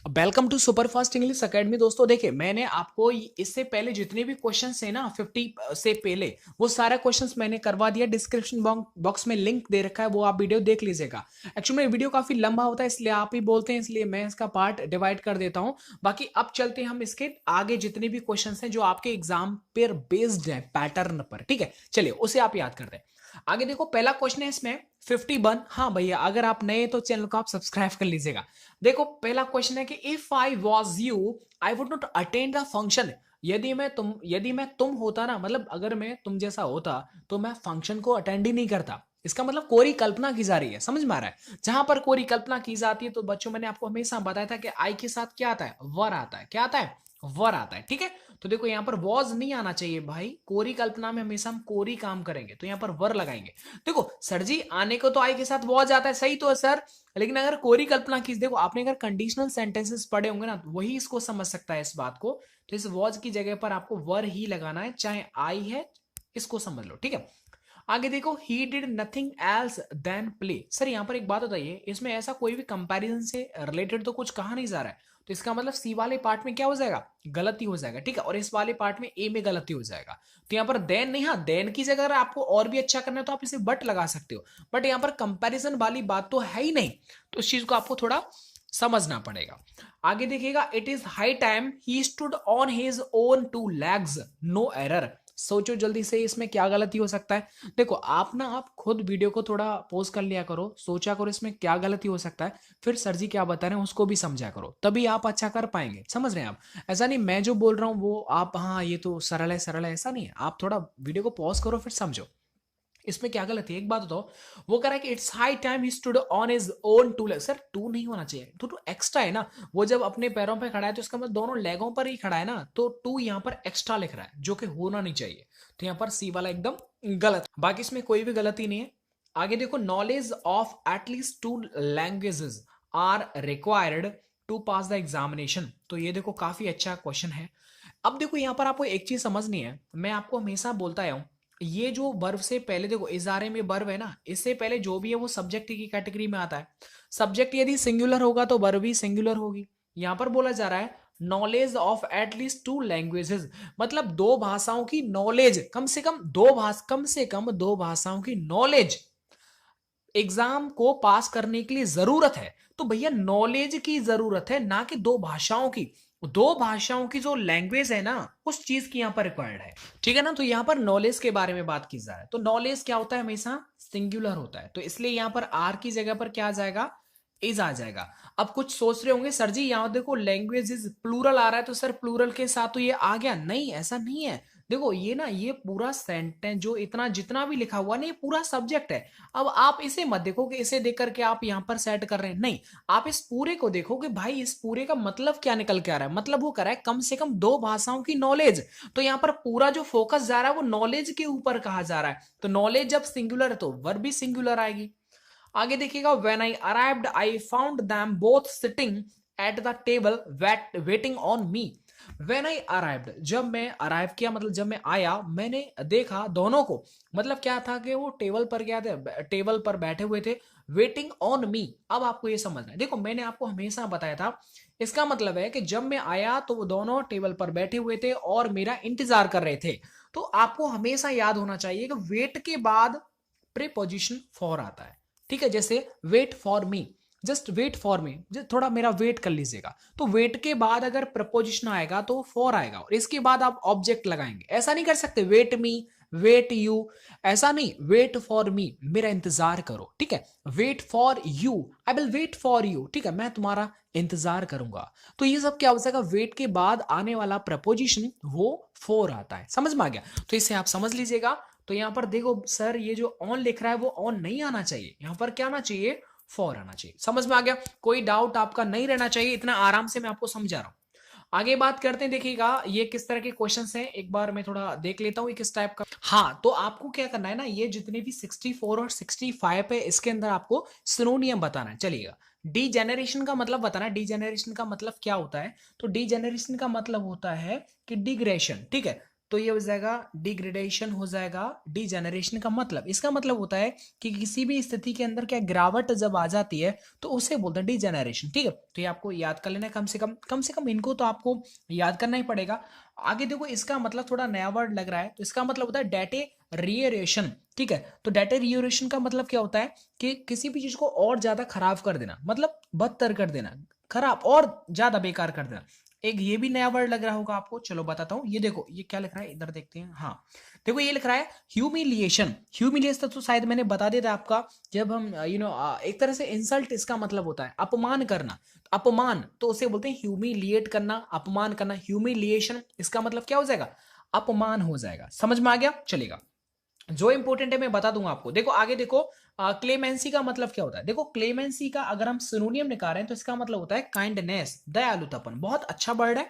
Welcome to super fast English academy. दोस्तों देखिए, मैंने आपको इससे पहले जितने भी क्वेश्चंस है ना 50 से पहले, वो सारा क्वेश्चंस मैंने करवा दिया। डिस्क्रिप्शन बॉक्स में लिंक दे रखा है, वो आप वीडियो देख लीजिएगा। एक्चुअली वीडियो काफी लंबा होता है, इसलिए आप ही बोलते हैं, इसलिए मैं इसका पार्ट डिवाइड कर देता हूं। बाकी अब चलते हैं हम इसके आगे जितने भी क्वेश्चन हैं जो आपके एग्जाम पर बेस्ड है पैटर्न पर। ठीक है, चलिए उसे आप याद करते हैं। आगे देखो, पहला क्वेश्चन है इसमें 51। हाँ भैया, अगर आप नए तो चैनल को आप सब्सक्राइब कर लीजिएगा। देखो पहला क्वेश्चन है कि if I was you I would not attend the function. यदि मैं तुम होता ना, मतलब अगर मैं तुम जैसा होता तो मैं फंक्शन को अटेंड ही नहीं करता। इसका मतलब कोरी कल्पना की जा रही है, समझ में आ रहा है। जहां पर कोरी कल्पना की जाती है तो बच्चों, मैंने आपको हमेशा बताया था कि आई के साथ क्या आता है, वर आता है। क्या आता है? वर आता है। ठीक है, तो देखो यहां पर वॉज नहीं आना चाहिए भाई। कोरी कल्पना में हमेशा हम कोरी काम करेंगे, तो यहां पर वर लगाएंगे। देखो सर जी, आने को तो आई के साथ वॉज आता है, सही तो है सर, लेकिन अगर कोरी कल्पना की, देखो आपने अगर कंडीशनल सेंटेंसेस पढ़े होंगे ना, वही इसको समझ सकता है इस बात को। तो इस वॉज की जगह पर आपको वर ही लगाना है, चाहे आई है, इसको समझ लो। ठीक है, आगे देखो, he did nothing else than play. Sir यहां पर एक बात बताइए, इसमें ऐसा कोई भी कंपैरिजन से रिलेटेड तो कुछ कहा नहीं जा रहा है, तो इसका मतलब सी वाले पार्ट में क्या हो जाएगा, गलती हो जाएगा। ठीक है, और इस वाले पार्ट में ए में गलती हो जाएगा। तो यहां पर देन नहीं, हाँ देन की जगह अगर आपको और भी अच्छा करना है तो आप इसे बट लगा सकते हो, बट यहां पर कंपैरिजन वाली बात तो है ही नहीं, तो इस चीज को आपको थोड़ा समझना पड़ेगा। आगे देखिएगा, it is high time he stood on his own two legs, no error. सोचो जल्दी से, इसमें क्या गलती हो सकता है। देखो आप खुद वीडियो को थोड़ा पॉज कर लिया करो, सोचा करो इसमें क्या गलती हो सकता है, फिर सर जी क्या बता रहे हैं उसको भी समझा करो, तभी आप अच्छा कर पाएंगे। समझ रहे हैं आप? ऐसा नहीं मैं जो बोल रहा हूं वो आप हाँ ये तो सरल है, ऐसा नहीं है। आप थोड़ा वीडियो को पॉज करो फिर समझो इसमें क्या गलत है। एक बात बताओ, वो कह रहा है कि it's high time he stood on his own two legs. Sir two नहीं होना चाहिए, टू एक्स्ट्रा है ना। वो जब अपने पैरों पे खड़ा है तो इसका मतलब दोनों लेगों पर ही खड़ा है ना, तो टू यहाँ पर एक्स्ट्रा लिख रहा है, जो कि होना नहीं चाहिए। तो यहाँ पर सी वाला एकदम गलत। बाकी इसमें कोई भी गलती नहीं है। आगे देखो, knowledge of at least two languages are required to pass the examination. तो ये देखो काफी अच्छा क्वेश्चन है। अब देखो यहाँ पर आपको एक चीज समझनी है, मैं आपको हमेशा बोलता आया हूं, ये जो वर्ब से पहले देखो इजारे में वर्ब है ना, इससे पहले जो भी है वो सब्जेक्ट की कैटेगरी में आता है। सब्जेक्ट यदि सिंगुलर होगा तो वर्ब भी सिंगुलर होगी। यहां पर बोला जा रहा है knowledge of at least two languages, मतलब दो भाषाओं की नॉलेज, कम से कम दो भाषाओं की नॉलेज एग्जाम को पास करने के लिए जरूरत है। तो भैया नॉलेज की जरूरत है, ना कि दो भाषाओं की। दो भाषाओं की जो लैंग्वेज है ना, उस चीज की यहां पर रिक्वायर्ड है। ठीक है ना, तो यहां पर नॉलेज के बारे में बात की जा रहा है, तो नॉलेज क्या होता है, हमेशा सिंगुलर होता है, तो इसलिए यहां पर आर की जगह पर क्या आ जाएगा, इज आ जाएगा। अब कुछ सोच रहे होंगे सर जी यहां देखो लैंग्वेज इज प्लूरल आ रहा है, तो सर प्लूरल के साथ तो ये आ गया, नहीं ऐसा नहीं है। देखो ये ना, ये पूरा सेंटेंस जो इतना जितना भी लिखा हुआ ना, ये पूरा सब्जेक्ट है। अब आप इसे मत देखो कि इसे देख करके आप यहां पर सेट कर रहे हैं, नहीं। आप इस पूरे को देखो कि भाई इस पूरे का मतलब क्या निकल के आ रहा है। मतलब वो कर रहा है कम से कम दो भाषाओं की नॉलेज, तो यहां पर पूरा जो फोकस जा रहा है वो नॉलेज के ऊपर कहा जा रहा है। तो नॉलेज जब सिंगुलर है तो वर्ब भी सिंगुलर आएगी। आगे देखिएगा, when I arrived I found them both sitting at the table waiting on me. When I arrived, जब मैं अराइव किया, मतलब जब मैं आया, मैंने देखा दोनों को। मतलब क्या था कि वो टेबल पर गया थे, टेबल पर बैठे हुए थे, वेटिंग ऑन मी। अब आपको ये समझना है, देखो मैंने आपको हमेशा बताया था, इसका मतलब है कि जब मैं आया तो वो दोनों टेबल पर बैठे हुए थे और मेरा इंतजार कर रहे थे। तो आपको हमेशा याद होना चाहिए कि वेट के बाद प्रीपोजिशन फॉर आता है। ठीक है, जैसे wait for me, just wait for me, थोड़ा मेरा वेट कर लीजिएगा। तो वेट के बाद अगर प्रपोजिशन आएगा तो फॉर आएगा, और इसके बाद आप ऑब्जेक्ट लगाएंगे। ऐसा नहीं कर सकते वेट मी, वेट यू, ऐसा नहीं। वेट फॉर मी, मेरा इंतजार करो। ठीक है, wait for you, I will wait for you. ठीक है, मैं तुम्हारा इंतजार करूंगा। तो ये सब क्या हो जाएगा, वेट के बाद आने वाला प्रपोजिशन वो फॉर आता है। समझ में आ गया? तो इसे आप समझ लीजिएगा। तो यहां पर देखो सर, ये जो ऑन लिख रहा है वो ऑन नहीं आना चाहिए, यहां पर क्या आना चाहिए, फॉर आना चाहिए। समझ में आ गया? कोई डाउट आपका नहीं रहना चाहिए, इतना आराम से मैं आपको समझा रहा हूं। आगे बात करते हैं, देखिएगा ये किस तरह के क्वेश्चंस हैं, एक बार मैं थोड़ा देख लेता हूं ये किस टाइप का। हाँ, तो आपको क्या करना है ना, ये जितने भी 64 और 65 है, इसके अंदर आपको सिनोनियम बताना है। चलिएगा, डी जेनरेशन का मतलब बताना है। डी जेनरेशन का मतलब क्या होता है, तो डी जेनरेशन का मतलब होता है कि डिग्रेशन। ठीक है, तो ये हो जाएगा डिग्रेडेशन, हो जाएगा डिजेनरेशन का मतलब। इसका मतलब होता है कि किसी भी स्थिति के अंदर क्या गिरावट जब आ जाती है तो उसे बोलते हैं डिजेनरेशन। ठीक है, तो ये आपको याद कर लेना है, कम से कम इनको तो आपको याद करना ही पड़ेगा। आगे देखो, इसका मतलब थोड़ा नया वर्ड लग रहा है, तो इसका मतलब होता है डेटेरियोरेशन। ठीक है, तो डेटेरियोरेशन का मतलब क्या होता है कि किसी भी चीज को और ज्यादा खराब कर देना, मतलब बदतर कर देना, खराब और ज्यादा बेकार कर देना। एक ये भी नया वर्ड लग रहा होगा आपको, चलो बताता हूं। ये देखो, ये क्या लिख रहा है, इधर देखते हैं। हाँ देखो, ये लिख रहा है ह्यूमिलिएशन। ह्यूमिलिएशन तो शायद मैंने बता दिया था आपका, जब हम एक तरह से इंसल्ट, इसका मतलब होता है अपमान करना। अपमान तो उसे बोलते हैं ह्यूमिलिएट करना, अपमान करना। ह्यूमिलिएशन इसका मतलब क्या हो जाएगा, अपमान हो जाएगा। समझ में आ गया, चलेगा। जो इंपॉर्टेंट है मैं बता दूंगा आपको। देखो आगे देखो, क्लेमेंसी का मतलब क्या होता है। देखो क्लेमेंसी का अगर हम सिनोनियम निकाल रहे हैं तो इसका मतलब होता है काइंडनेस, दयालुतापन। बहुत अच्छा वर्ड है,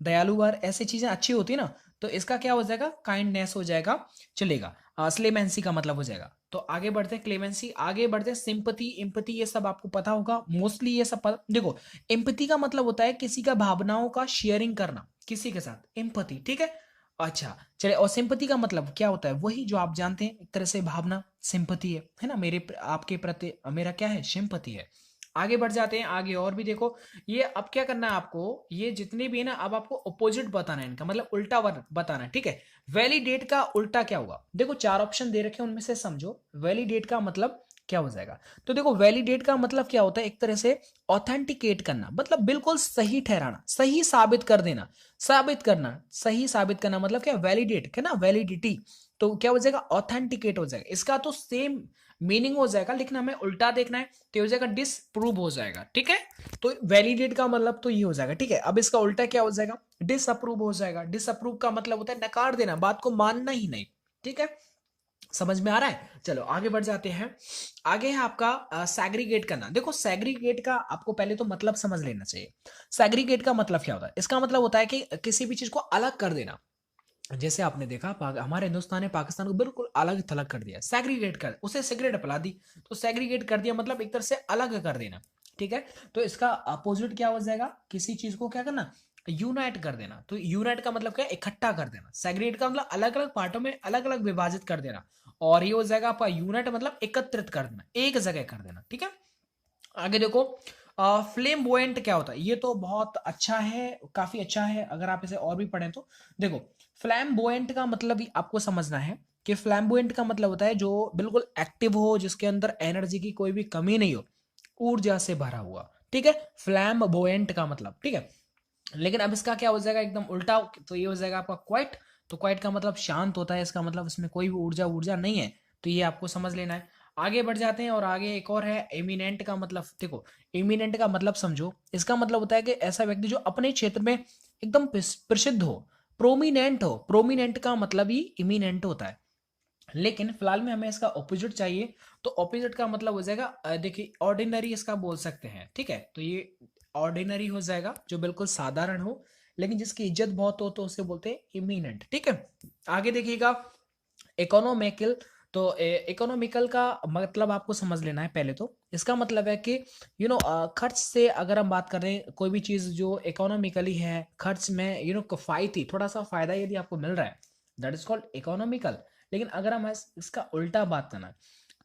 दयालु वर्ड, ऐसी चीजें अच्छी होती है ना, तो इसका क्या हो जाएगा, काइंडनेस हो जाएगा, चलेगा। क्लेमेंसी का मतलब हो जाएगा। तो आगे बढ़ते हैं, क्लेमेंसी, आगे बढ़ते हैं। सिंपथी, एम्पैथी, ये सब आपको पता होगा मोस्टली, ये सब देखो एम्पैथी का मतलब होता है किसी का भावनाओं का शेयरिंग करना किसी के साथ, एम्पैथी। ठीक है, अच्छा चले। और सिंपति का मतलब क्या होता है, वही जो आप जानते हैं, एक तरह से भावना, सिंपति है ना, मेरे आपके प्रति मेरा क्या है, सिंपति है। आगे बढ़ जाते हैं, आगे और भी देखो। ये अब क्या करना है आपको, ये जितने भी है ना, अब आपको ऑपोजिट बताना है इनका, मतलब उल्टा वर्ड बताना है। ठीक है, वैलिडेट का उल्टा क्या होगा। देखो 4 ऑप्शन दे रखे हैं, उनमें से समझो वैलिडेट का मतलब क्या हो जाएगा। तो देखो वैलिडेट का मतलब क्या होता है, एक तरह से ऑथेंटिकेट करना, मतलब बिल्कुल सही ठहराना, सही साबित कर देना, साबित करना, सही साबित करना मतलब क्या, वैलिडेट है ना, वैलिडिटी। तो क्या हो जाएगा, ऑथेंटिकेट हो जाएगा। इसका तो सेम मीनिंग हो जाएगा, लेकिन हमें उल्टा देखना है, तो हो जाएगा डिसप्रूव हो जाएगा। ठीक है, तो वैलिडेट का मतलब तो ये हो जाएगा। ठीक है, अब इसका उल्टा क्या हो जाएगा, डिसअप्रूव हो जाएगा। डिसअप्रूव का मतलब होता है नकार देना, बात को मानना ही नहीं। ठीक है, समझ में आ रहा है। चलो आगे बढ़ जाते हैं। आगे है आपका सैग्रीगेट करना। देखो सैग्रीगेट का आपको पहले तो मतलब समझ लेना चाहिए। सैग्रीगेट का मतलब क्या होता है, इसका मतलब होता है कि किसी भी चीज को अलग कर देना। जैसे आपने देखा हमारे हिंदुस्तान ने पाकिस्तान को बिल्कुल अलग थलग कर दिया, सैग्रीगेट कर, उसे सिगरेट पिला दी, तो सैग्रीगेट कर दिया मतलब एक तरह से अलग कर देना। ठीक है, तो इसका अपोजिट क्या हो जाएगा, किसी चीज को क्या करना, यूनाइट कर देना। तो यूनाइट का मतलब क्या, इकट्ठा कर देना। सेग्रीगेट का मतलब अलग अलग पार्टों में अलग अलग विभाजित कर देना, और ये हो जाएगा आपका यूनाइट मतलब एकत्रित कर देना, एक जगह कर देना। ठीक है, आगे देखो, फ्लेम्बोएंट क्या होता है, ये तो बहुत अच्छा है, काफी अच्छा है, अगर आप इसे और भी पढ़ें तो। देखो फ्लैम्बोएंट का मतलब भी आपको समझना है कि फ्लैम्बोएंट का मतलब होता है जो बिल्कुल एक्टिव हो, जिसके अंदर एनर्जी की कोई भी कमी नहीं हो, ऊर्जा से भरा हुआ। ठीक है, फ्लैम्बोएंट का मतलब। ठीक है, लेकिन अब इसका क्या हो जाएगा, एकदम उल्टा, तो ये हो जाएगा आपका क्वाइट। तो क्वाइट का मतलब शांत होता है, इसका मतलब इसमें कोई भी ऊर्जा ऊर्जा नहीं है, तो ये आपको समझ लेना है। आगे बढ़ जाते हैं, और आगे एक और है एमिनेंट का मतलब। देखो एमिनेंट का मतलब समझो, इसका मतलब होता है कि ऐसा व्यक्ति जो अपने क्षेत्र में एकदम प्रसिद्ध हो, प्रोमिनेंट हो। प्रोमिनेंट का मतलब ही इमिनेंट होता है, लेकिन फिलहाल में हमें इसका ऑपोजिट चाहिए। तो ऑपोजिट का मतलब हो जाएगा देखिए ऑर्डिनरी, इसका बोल सकते हैं। ठीक है, तो ये ऑर्डिनरी हो जाएगा, जो बिल्कुल साधारण हो, लेकिन जिसकी इज्जत बहुत हो, तो उसे बोलते हैं इमिनेंट। ठीक है, आगे देखिएगा, इकोनॉमिकल। तो इकोनॉमिकल का मतलब आपको समझ लेना है पहले तो। इसका मतलब है कि खर्च से अगर हम बात कर रहे हैं, कोई भी चीज जो इकोनॉमिकली है, खर्च में किफायती, थोड़ा सा फायदा यदि आपको मिल रहा है, दैट इज कॉल्ड इकोनॉमिकल। लेकिन अगर हम इसका उल्टा बात करना,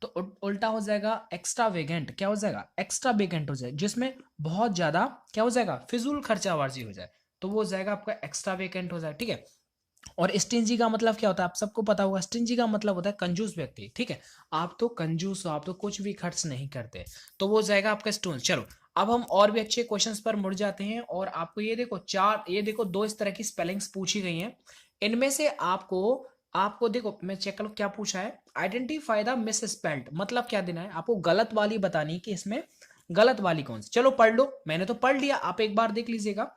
तो उल्टा हो जाएगा एक्स्ट्रा वेगेंट। क्या हो जाएगा, एक्स्ट्रा वेगेंट हो जाए, जिसमें बहुत ज्यादा क्या हो जाएगा, फिजूल खर्चाबाजी हो जाए, तो वो हो जाएगा आपका एक्स्ट्रा वेकेंट हो जाए। ठीक है, और स्टिंजी का मतलब क्या होता है, आप सबको पता होगा। स्टिंजी का मतलब होता है कंजूस व्यक्ति। ठीक है, आप तो कंजूस हो, आप तो कुछ भी खर्च नहीं करते, तो वो जाएगा आपका स्टोन। चलो अब हम और भी अच्छे क्वेश्चंस पर मुड़ जाते हैं, और आपको ये देखो ये देखो 2 इस तरह की स्पेलिंग्स पूछी गई हैं। इनमें से आपको आपको देखो, मैं चेक करूं क्या पूछा है। आइडेंटिफाई द मिस स्पेल्ड, मतलब क्या देना है आपको, गलत वाली बतानी कि इसमें गलत वाली कौन सी। चलो पढ़ लो, मैंने तो पढ़ लिया, आप एक बार देख लीजिएगा।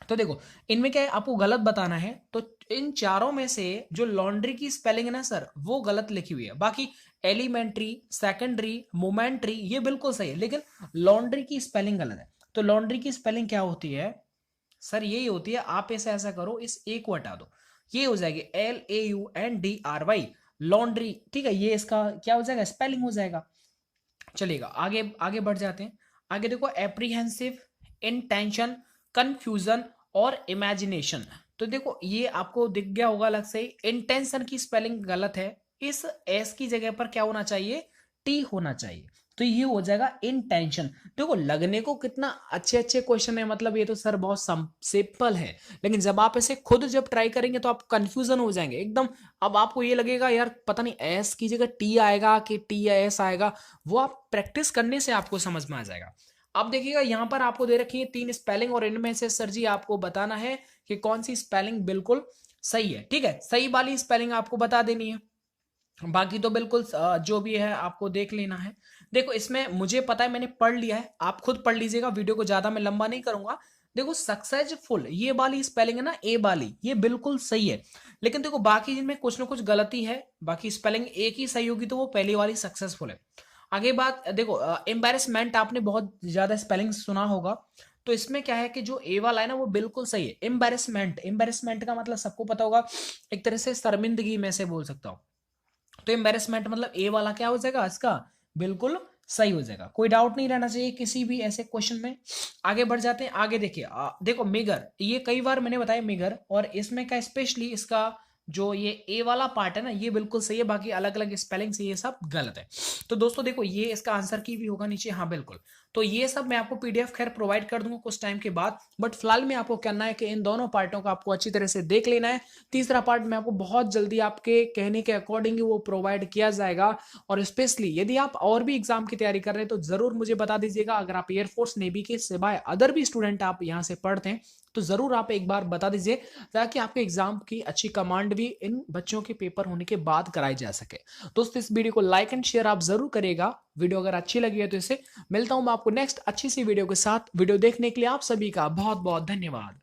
तो देखो इनमें क्या है, आपको गलत बताना है। तो इन चारों में से जो लॉन्ड्री की स्पेलिंग है ना सर, वो गलत लिखी हुई है। बाकी एलिमेंट्री, सेकेंडरी, मोमेंट्री ये बिल्कुल सही है, लेकिन लॉन्ड्री की स्पेलिंग गलत है। तो लॉन्ड्री की स्पेलिंग क्या होती है सर, यही होती है, आप इसे ऐसा करो, इस ए को हटा दो, ये हो जाएगी LAUNDRY, लॉन्ड्री। ठीक है, ये इसका क्या हो जाएगा, स्पेलिंग हो जाएगा। चलेगा, आगे आगे बढ़ जाते हैं। आगे देखो एप्रीहेंसिव, इंटेंशन, कंफ्यूजन और इमेजिनेशन। तो देखो ये आपको दिख गया होगा अलग से, इंटेंशन की स्पेलिंग गलत है, इस एस की जगह पर क्या होना चाहिए, टी होना चाहिए, तो ये हो जाएगा इंटेंशन। देखो लगने को कितना अच्छे अच्छे क्वेश्चन है, मतलब ये तो सर बहुत सिंपल है, लेकिन जब आप इसे खुद जब ट्राई करेंगे तो आप कंफ्यूजन हो जाएंगे एकदम। अब आपको ये लगेगा यार पता नहीं एस की जगह टी आएगा कि टी या एस आएगा, वो आप प्रैक्टिस करने से आपको समझ में आ जाएगा। अब देखिएगा यहाँ पर आपको दे रखी है 3 स्पेलिंग, और इनमें से सर जी आपको बताना है कि कौन सी स्पेलिंग बिल्कुल सही है। ठीक है, सही वाली स्पेलिंग आपको बता देनी है, बाकी तो बिल्कुल जो भी है आपको देख लेना है। देखो इसमें मुझे पता है, मैंने पढ़ लिया है, आप खुद पढ़ लीजिएगा, वीडियो को ज्यादा मैं लंबा नहीं करूंगा। देखो सक्सेसफुल ये वाली स्पेलिंग है ना, ए वाली, ये बिल्कुल सही है, लेकिन देखो बाकी जिनमें कुछ ना कुछ गलती है, बाकी स्पेलिंग एक ही सही होगी, तो वो पहली वाली सक्सेसफुल है। आगे बात देखो, एम्बेरसमेंट आपने बहुत ज्यादा स्पेलिंग सुना होगा, तो इसमें क्या है कि जो ए वाला है ना वो बिल्कुल सही है। एम्बेरसमेंट, एम्बेरसमेंट का मतलब सबको पता होगा, एक तरह से शर्मिंदगी में से बोल सकता हूं, तो एम्बेरसमेंट मतलब ए वाला क्या हो जाएगा, इसका बिल्कुल सही हो जाएगा, कोई डाउट नहीं रहना चाहिए किसी भी ऐसे क्वेश्चन में। आगे बढ़ जाते हैं, आगे देखिए देखो मिगर, ये कई बार मैंने बताया मिगर, और इसमें का स्पेशली इसका जो ये ए वाला पार्ट है ना ये बिल्कुल सही है, बाकी अलग अलग स्पेलिंग से ये सब गलत है। तो दोस्तों देखो ये इसका आंसर की भी होगा नीचे, हाँ बिल्कुल। तो ये सब मैं आपको पीडीएफ खैर प्रोवाइड कर दूंगा कुछ टाइम के बाद, बट फिलहाल में आपको करना है कि इन दोनों पार्टों को आपको अच्छी तरह से देख लेना है। तीसरा पार्ट में आपको बहुत जल्दी आपके कहने के अकॉर्डिंग वो प्रोवाइड किया जाएगा, और स्पेशली यदि आप और भी एग्जाम की तैयारी कर रहे हैं तो जरूर मुझे बता दीजिएगा। अगर आप एयरफोर्स नेवी के सिवाय अदर भी स्टूडेंट आप यहाँ से पढ़ते हैं तो जरूर आप एक बार बता दीजिए, ताकि आपके एग्जाम की अच्छी कमांड भी इन बच्चों के पेपर होने के बाद कराई जा सके। दोस्तों इस वीडियो को लाइक एंड शेयर आप जरूर करिएगा, वीडियो अगर अच्छी लगी है तो इसे मिलता हूं मैं आपको नेक्स्ट अच्छी सी वीडियो के साथ। वीडियो देखने के लिए आप सभी का बहुत बहुत धन्यवाद।